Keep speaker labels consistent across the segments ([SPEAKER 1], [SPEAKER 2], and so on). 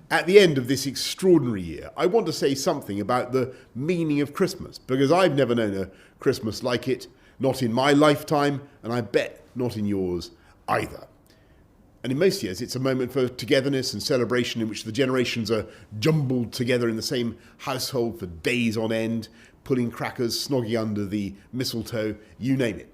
[SPEAKER 1] At the end of this extraordinary year, I want to say something about the meaning of Christmas, because I've never known a Christmas like it, not in my lifetime, and I bet not in yours either. And in most years, it's a moment for togetherness and celebration in which the generations are jumbled together in the same household for days on end, pulling crackers, snogging under the mistletoe, you name it.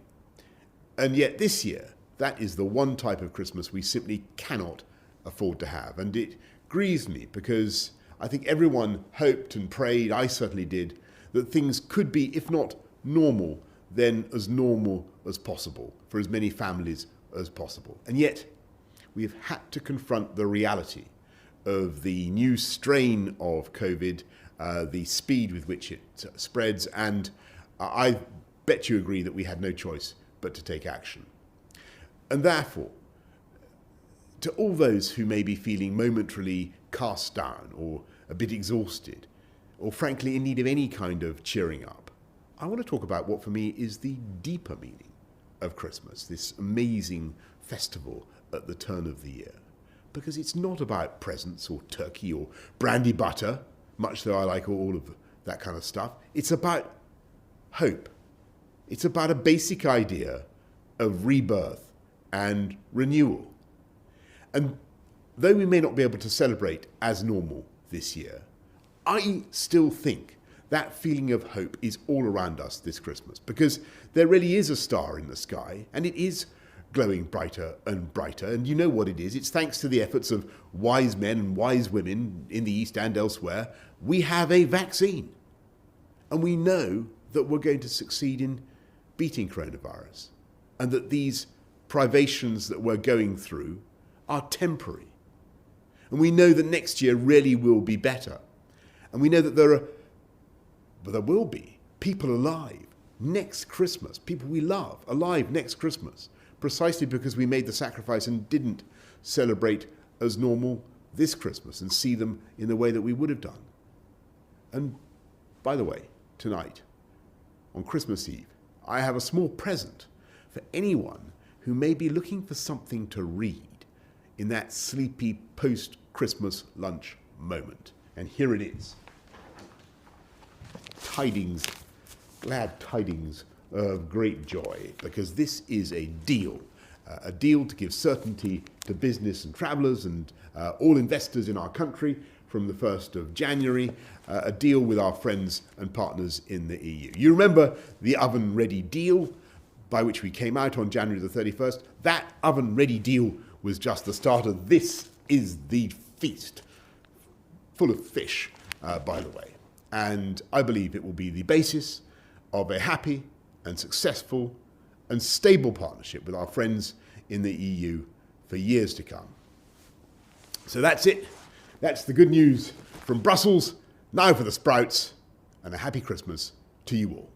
[SPEAKER 1] And yet this year, that is the one type of Christmas we simply cannot afford to have. And it grieves me because I think everyone hoped and prayed, I certainly did, that things could be, if not normal, then as normal as possible for as many families as possible. And yet, we have had to confront the reality of the new strain of COVID, the speed with which it spreads, and I bet you agree that we had no choice but to take action. And therefore, to all those who may be feeling momentarily cast down or a bit exhausted, or frankly in need of any kind of cheering up, I want to talk about what for me is the deeper meaning of Christmas, this amazing festival at the turn of the year. Because it's not about presents or turkey or brandy butter, much though I like all of that kind of stuff. It's about hope. It's about a basic idea of rebirth and renewal. And though we may not be able to celebrate as normal this year, I still think that feeling of hope is all around us this Christmas, because there really is a star in the sky, and it is glowing brighter and brighter. And you know what it is. It's thanks to the efforts of wise men and wise women in the East and elsewhere. We have a vaccine. And we know that we're going to succeed in beating coronavirus, and that these privations that we're going through are temporary. And we know that next year really will be better. And we know that there will be people alive next Christmas, people we love alive next Christmas, precisely because we made the sacrifice and didn't celebrate as normal this Christmas and see them in the way that we would have done. And by the way, tonight, on Christmas Eve, I have a small present for anyone who may be looking for something to read in that sleepy post-Christmas lunch moment. And here it is. Tidings, glad tidings of great joy, because this is a deal to give certainty to business and travellers and all investors in our country from the 1st of January, a deal with our friends and partners in the EU. You remember the oven-ready deal by which we came out on January the 31st? That oven-ready deal was just the start of this is the feast, full of fish, by the way. And I believe it will be the basis of a happy and successful and stable partnership with our friends in the EU for years to come. So that's it. That's the good news from Brussels. Now for the sprouts, and a happy Christmas to you all.